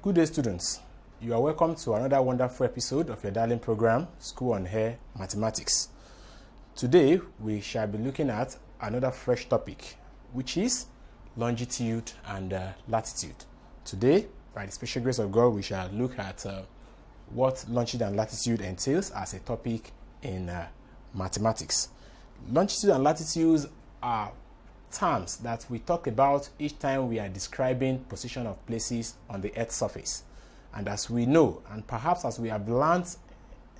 Good day, students. You are welcome to another wonderful episode of your darling program, School on Air Mathematics. Today, we shall be looking at another fresh topic, which is longitude and latitude. Today, by the special grace of God, we shall look at what longitude and latitude entails as a topic in mathematics. Longitude and latitudes are terms that we talk about each time we are describing position of places on the Earth's surface. And as we know, and perhaps as we have learned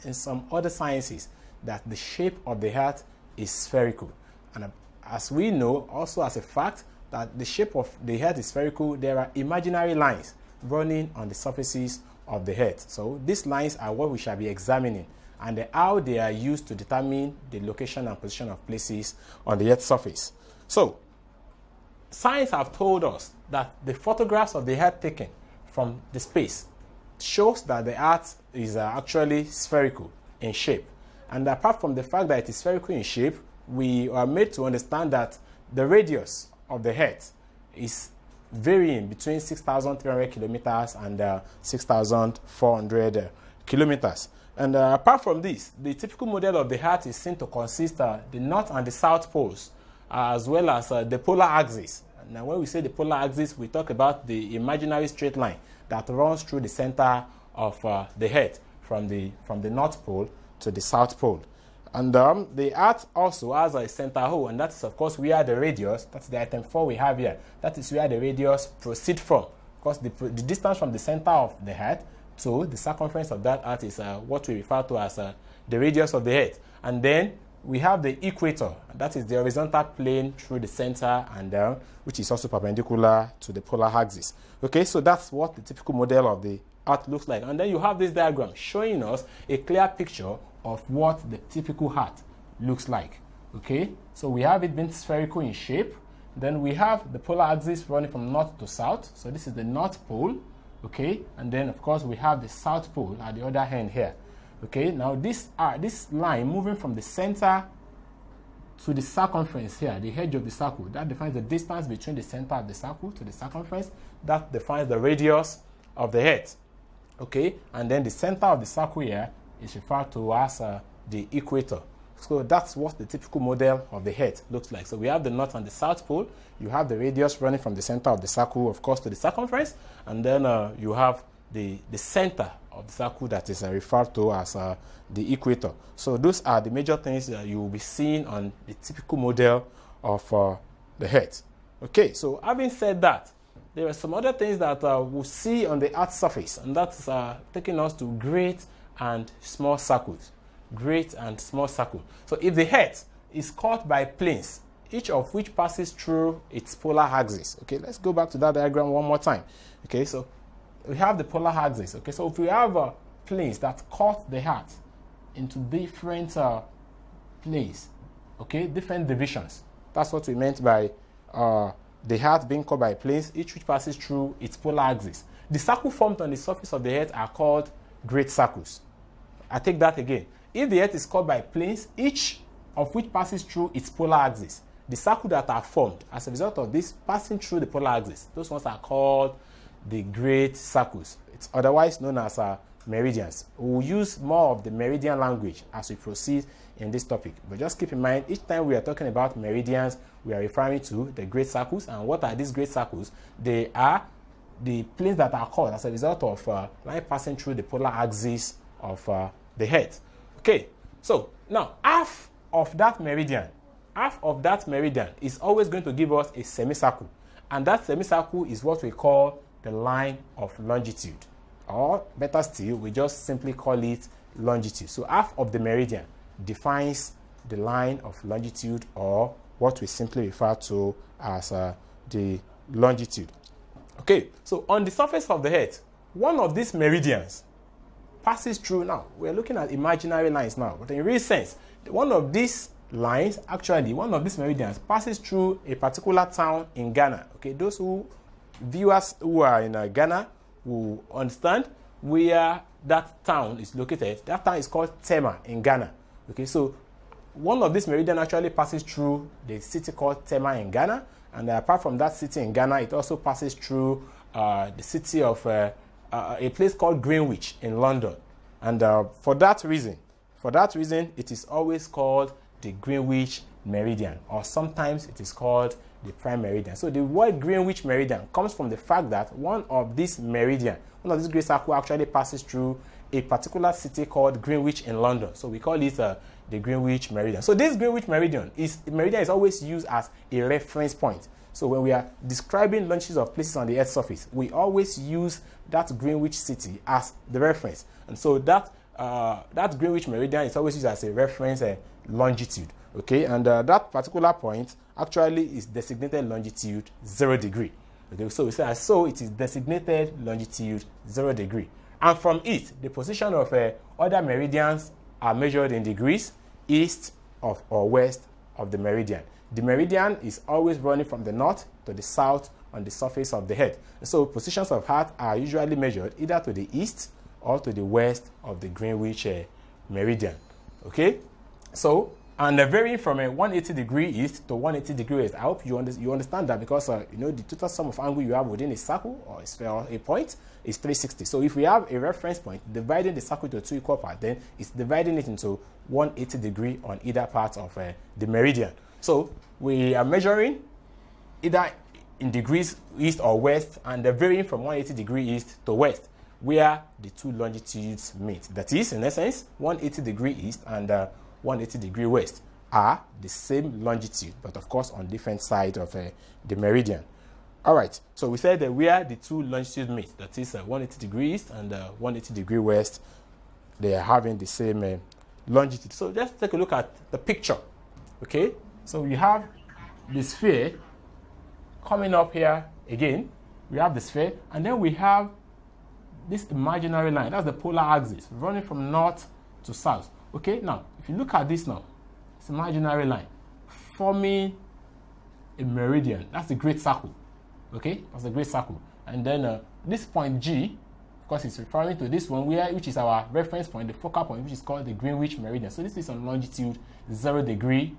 in some other sciences, that the shape of the Earth is spherical. And as we know, also as a fact, that the shape of the Earth is spherical, there are imaginary lines running on the surfaces of the Earth. So these lines are what we shall be examining, and how they are used to determine the location and position of places on the Earth's surface. So, science have told us that the photographs of the Earth taken from the space shows that the Earth is actually spherical in shape. And apart from the fact that it is spherical in shape, we are made to understand that the radius of the Earth is varying between 6,300 kilometers and 6,400 kilometers. And apart from this, the typical model of the Earth is seen to consist of the north and the south poles, as well as the polar axis. Now, when we say the polar axis, we talk about the imaginary straight line that runs through the center of the Earth from the North Pole to the South Pole. And the Earth also has a center hole, and that is, of course, where the radius, that's the item 4 we have here, that is where the radius proceeds from. Because the distance from the center of the Earth to the circumference of that Earth is what we refer to as the radius of the Earth. And then we have the equator, that is the horizontal plane through the center, and which is also perpendicular to the polar axis. Okay, so that's what the typical model of the Earth looks like. And then you have this diagram showing us a clear picture of what the typical Earth looks like. Okay, so we have it being spherical in shape. Then we have the polar axis running from north to south. So this is the North Pole. Okay, and then of course we have the South Pole at the other end here. Okay, now this line moving from the center to the circumference here, the edge of the circle, that defines the distance between the center of the circle to the circumference. That defines the radius of the Earth. Okay, and then the center of the circle here is referred to as the equator. So that's what the typical model of the Earth looks like. So we have the North and the South Pole. You have the radius running from the center of the circle, of course, to the circumference, and then you have the center of the circle that is referred to as the equator. So those are the major things that you will be seeing on the typical model of the Earth. Okay, so having said that, there are some other things that we'll see on the Earth's surface, and that's taking us to great and small circles. Great and small circle. So if the Earth is caught by planes, each of which passes through its polar axis. Okay, let's go back to that diagram one more time. Okay, so we have the polar axis. Okay, so if we have planes that cut the Earth into different planes, okay, different divisions. That's what we meant by the Earth being cut by planes, each which passes through its polar axis. The circle formed on the surface of the Earth are called great circles. I take that again. If the Earth is cut by planes, each of which passes through its polar axis, the circles that are formed as a result of this passing through the polar axis, those ones are called the great circles. It's otherwise known as meridians. We'll use more of the meridian language as we proceed in this topic. But just keep in mind, each time we are talking about meridians, we are referring to the great circles. And what are these great circles? They are the planes that are cut as a result of line passing through the polar axis of the Earth. Okay, so now half of that meridian is always going to give us a semicircle. And that semicircle is what we call the line of longitude, or better still, we just simply call it longitude. So half of the meridian defines the line of longitude, or what we simply refer to as the longitude. Okay, so on the surface of the Earth, one of these meridians passes through. Now we're looking at imaginary lines now, but in real sense, one of these lines, actually one of these meridians, passes through a particular town in Ghana. Okay, those viewers who are in Ghana will understand where that town is located. That town is called Tema in Ghana. Okay, so one of these meridian actually passes through the city called Tema in Ghana, and apart from that city in Ghana, it also passes through the city of a place called Greenwich in London. And for that reason, it is always called the Greenwich Meridian, or sometimes it is called the Prime Meridian. So the word Greenwich Meridian comes from the fact that one of these great circles actually passes through a particular city called Greenwich in London. So we call it the Greenwich Meridian. So this Greenwich Meridian is always used as a reference point. So when we are describing longitudes of places on the Earth's surface, we always use that Greenwich city as the reference. And so that Greenwich Meridian is always used as a reference longitude. Okay, and that particular point actually is designated longitude 0 degree. Okay, so we say so it is designated longitude 0 degree. And from it, the position of other meridians are measured in degrees east of or west of the meridian. The meridian is always running from the north to the south on the surface of the Earth. So positions of Earth are usually measured either to the east or to the west of the Greenwich meridian. Okay, so and varying from a 180 degree east to 180 degree west. I hope you understand that, because you know, the total sum of angle you have within a circle or a point is 360. So if we have a reference point, dividing the circle into two equal parts, then it's dividing it into 180 degree on either part of the meridian. So we are measuring either in degrees east or west, and they're varying from 180 degree east to west, where the two longitudes meet. That is, in essence, 180 degree east and 180 degree west are the same longitude, but of course on different sides of the meridian. All right, so we said that where the two longitudes meet, that is 180 degree east and 180 degree west, they are having the same longitude. So just take a look at the picture. Okay, so we have the sphere coming up here again. We have the sphere, and then we have this imaginary line. That's the polar axis running from north to south. Okay, now if you look at this now, it's imaginary line forming a meridian. That's the great circle. Okay, that's the great circle. And then this point G, of course, it's referring to this one which is our reference point, the focal point, which is called the Greenwich Meridian. So this is on longitude 0 degree.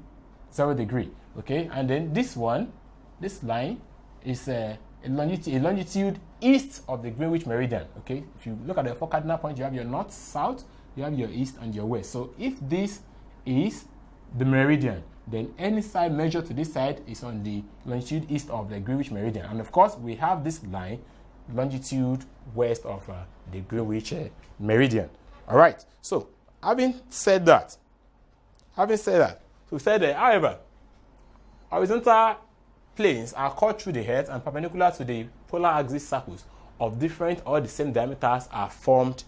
Okay, and then this one, this line is a longitude east of the Greenwich Meridian. Okay, if you look at the four cardinal points, you have your north, south, you have your east, and your west. So if this is the meridian, then any side measured to this side is on the longitude east of the Greenwich Meridian. And of course, we have this line, longitude west of the Greenwich Meridian. All right, so having said that, so we said that, however, horizontal planes are cut through the Earth, and perpendicular to the polar axis circles of different or the same diameters are formed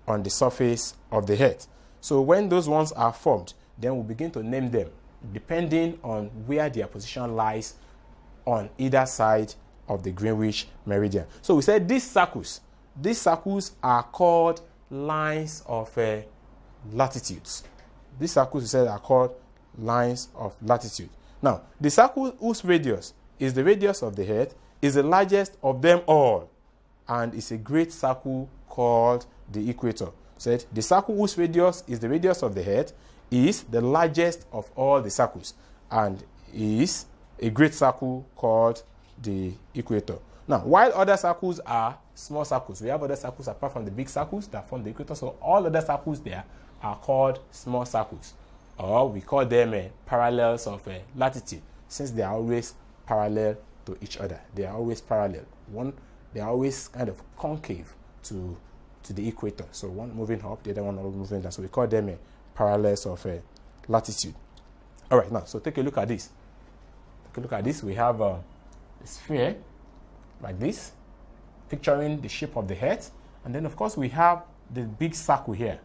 on the surface of the Earth. So when those ones are formed, then we'll begin to name them depending on where their position lies on either side of the Greenwich Meridian. So we said these circles are called lines of latitudes. These circles, we said, are called lines of latitude. Now, the circle whose radius is the radius of the Earth is the largest of them all, and is a great circle called the equator. Said the circle whose radius is the radius of the Earth is the largest of all the circles, and is a great circle called the equator. Now, while other circles are small circles, we have other circles apart from the big circles that form the equator. So all other circles there are called small circles, or we call them parallels of latitude, since they are always parallel to each other. They are always parallel. They are always kind of concave to the equator. So one moving up, the other one moving down. So we call them parallels of latitude. All right, now, so take a look at this. We have a sphere like this, picturing the shape of the Earth. And then, of course, we have the big circle here.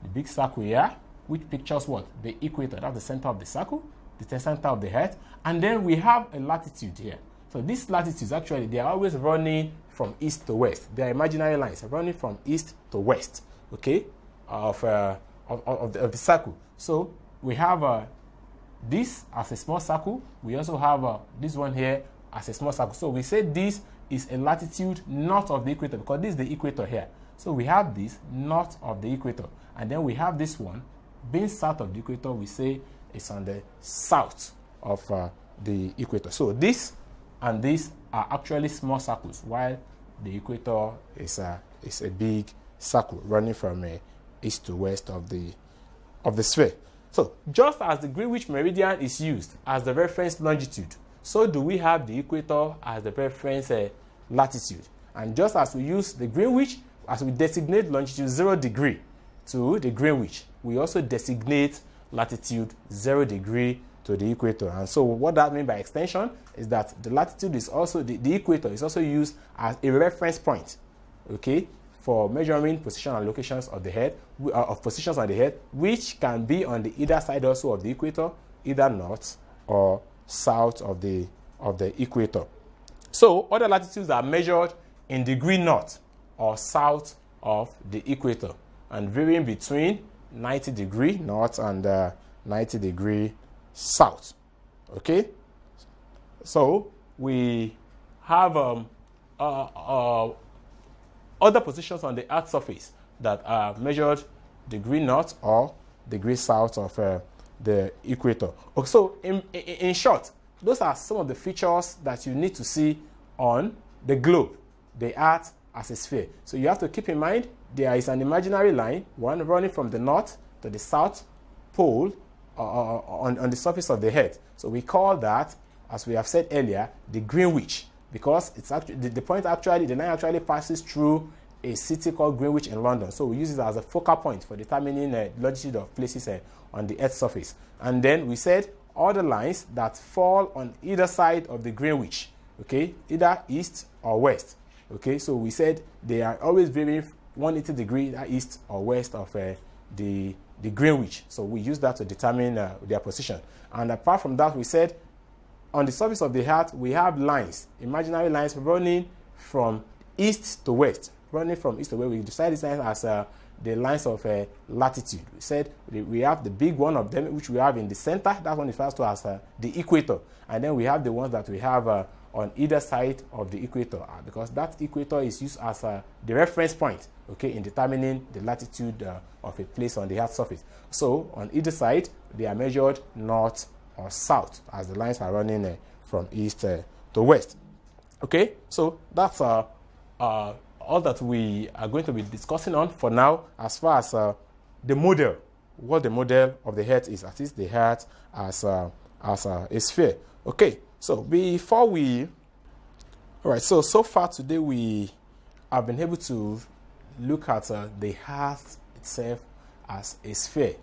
The big circle here, which pictures what? The equator. That's the center of the circle, the center of the Earth. And then we have a latitude here. So these latitudes, actually, they are always running from east to west. They are imaginary lines running from east to west, okay, of the circle. So we have this as a small circle. We also have this one here as a small circle. So we say this is a latitude north of the equator, because this is the equator here. So we have this north of the equator. And then we have this one being south of the equator. We say it's on the south of the equator. So this and this are actually small circles, while the equator is a big circle running from east to west of the sphere. So just as the Greenwich meridian is used as the reference longitude, so do we have the equator as the reference latitude. And just as we use the Greenwich, as we designate longitude 0 degree to the Greenwich, we also designate latitude 0 degree to the equator. And so what that means by extension is that the latitude is also, the equator is also used as a reference point, okay, for measuring position and locations of the Earth, of positions on the Earth, which can be on the either side also of the equator, either north or south of the equator. So other latitudes are measured in degree north or south of the equator and varying between 90 degree north and 90 degree south. Okay, so we have other positions on the Earth's surface that are measured degree north or degree south of the equator. Okay, so in short, those are some of the features that you need to see on the globe, the Earth as a sphere. So you have to keep in mind there is an imaginary line, one running from the north to the south pole on the surface of the Earth. So we call that, as we have said earlier, the Greenwich, because it's actually the line actually passes through a city called Greenwich in London. So we use it as a focal point for determining longitude of places on the Earth's surface. And then we said all the lines that fall on either side of the Greenwich, okay, either east or west. Okay, so we said they are always varying 180 degrees east or west of the Greenwich. So we use that to determine their position. And apart from that, we said on the surface of the Earth, we have lines, imaginary lines running from east to west. Running from east to west, we decide these lines as the lines of latitude. We said we have the big one of them, which we have in the center. That one refers to as the equator. And then we have the ones that we have on either side of the equator, because that equator is used as the reference point, okay, in determining the latitude of a place on the Earth's surface. So on either side, they are measured north or south as the lines are running from east to west. Okay, so that's all that we are going to be discussing on for now as far as the model, what the model of the Earth is, at least the Earth as a sphere. Okay, so before we, all right, so far today we have been able to look at the Earth itself as a sphere.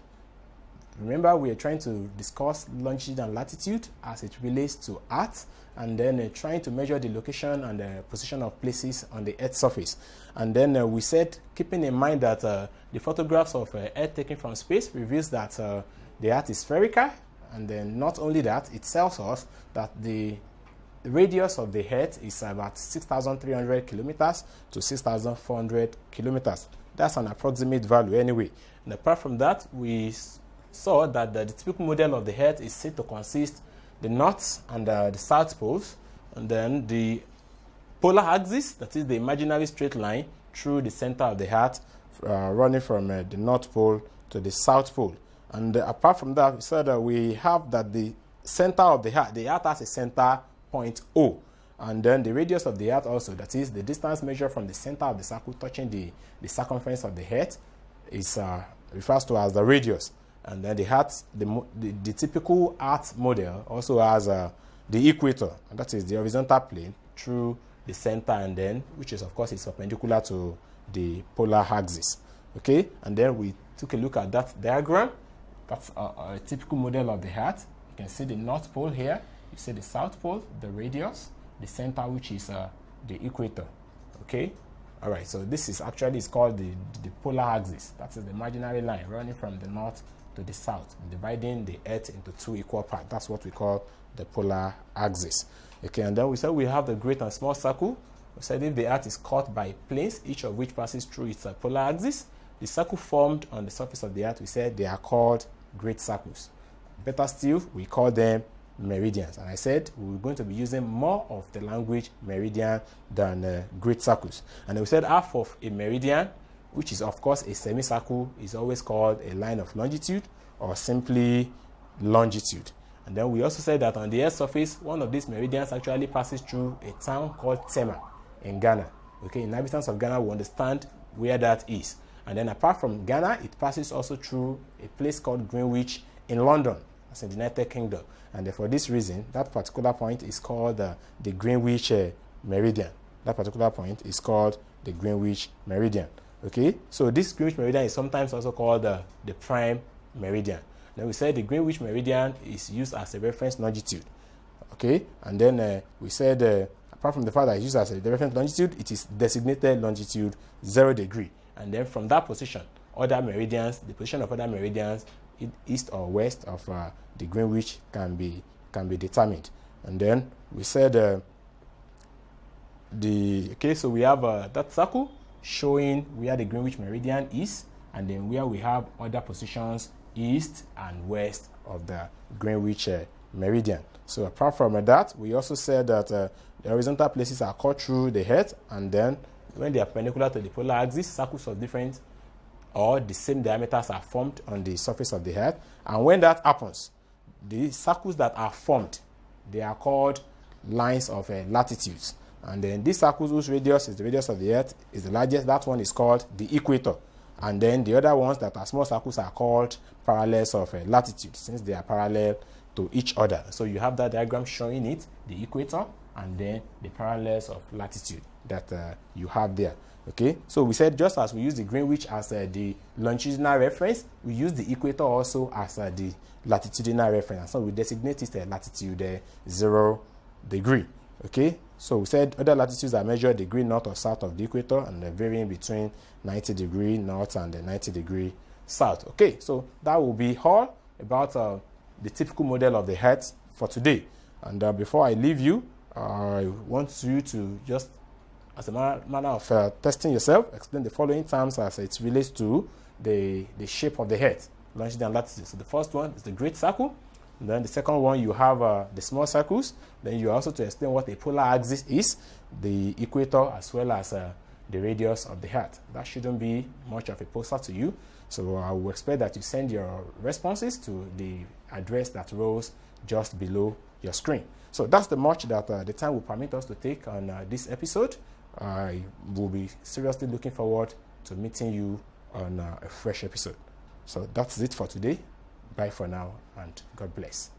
Remember, we are trying to discuss longitude and latitude as it relates to Earth, and then trying to measure the location and the position of places on the Earth's surface. And then we said, keeping in mind that the photographs of Earth taken from space reveals that the Earth is spherical, and then not only that, it tells us that the radius of the Earth is about 6,300 kilometers to 6,400 kilometers. That's an approximate value anyway. And apart from that, we saw that the typical model of the Earth is said to consist the north and the south poles, and then the polar axis, that is the imaginary straight line through the center of the Earth, running from the north pole to the south pole. And apart from that, we said that we have that the center of the Earth has a center point O, and then the radius of the Earth also, that is the distance measured from the center of the circle touching the circumference of the Earth, is refers to as the radius. And then the typical Earth model also has the equator, and that is the horizontal plane through the center, and then which is of course is perpendicular to the polar axis. Okay, and then we took a look at that diagram. That's a typical model of the Earth. You can see the north pole here. You see the south pole, the radius, the center, which is the equator. Okay, all right. So this is actually called the polar axis. That is the imaginary line running from the north to the south, dividing the Earth into two equal parts. That's what we call the polar axis. Okay, and then we said we have the great and small circle. We said if the Earth is cut by planes, each of which passes through its polar axis, the circle formed on the surface of the Earth, we said they are called great circles. Better still, we call them meridians. And I said we're going to be using more of the language meridian than great circles. And then we said half of a meridian, which is of course a semicircle, is always called a line of longitude or simply longitude. And then we also said that on the Earth's surface, one of these meridians actually passes through a town called Tema in Ghana. Okay, inhabitants of Ghana will understand where that is. And then apart from Ghana, it passes also through a place called Greenwich in London, that's in the United Kingdom. And for this reason, that particular point is called the Greenwich meridian. That particular point is called the Greenwich meridian. Okay, so this Greenwich meridian is sometimes also called the prime meridian. Then we said the Greenwich meridian is used as a reference longitude. Okay, and then we said apart from the fact that it's used as a reference longitude, it is designated longitude 0 degree. And then from that position, other meridians, the position of other meridians, east or west of the Greenwich can be determined. And then we said so we have that circle showing where the Greenwich meridian is, and then where we have other positions east and west of the Greenwich meridian. So apart from that, we also said that the horizontal places are cut through the Earth, and then when they are perpendicular to the polar axis, circles of different or the same diameters are formed on the surface of the Earth. And when that happens, the circles that are formed, they are called lines of latitudes. And then these circles whose radius is the radius of the Earth is the largest, that one is called the equator. And then the other ones that are small circles are called parallels of latitude, since they are parallel to each other. So you have that diagram showing it, the equator and then the parallels of latitude that you have there. Okay, so we said just as we use the Greenwich as the longitudinal reference, we use the equator also as the latitudinal reference. So we designate it latitude 0 degree. Okay, so we said other latitudes are measured degree north or south of the equator, and they're varying between 90 degree north and 90 degree south. Okay, so that will be all about the typical model of the Earth for today. And before I leave you, I want you to just, as a manner of testing yourself, explain the following terms as it relates to the shape of the Earth, longitude and latitude. So the first one is the great circle. And then the second one, you have the small circles. Then you also to explain what a polar axis is, the equator, as well as the radius of the Earth. That shouldn't be much of a poster to you. So I will expect that you send your responses to the address that rolls just below your screen. So that's the much that the time will permit us to take on this episode. I will be seriously looking forward to meeting you on a fresh episode. So that's it for today. Bye for now, and God bless.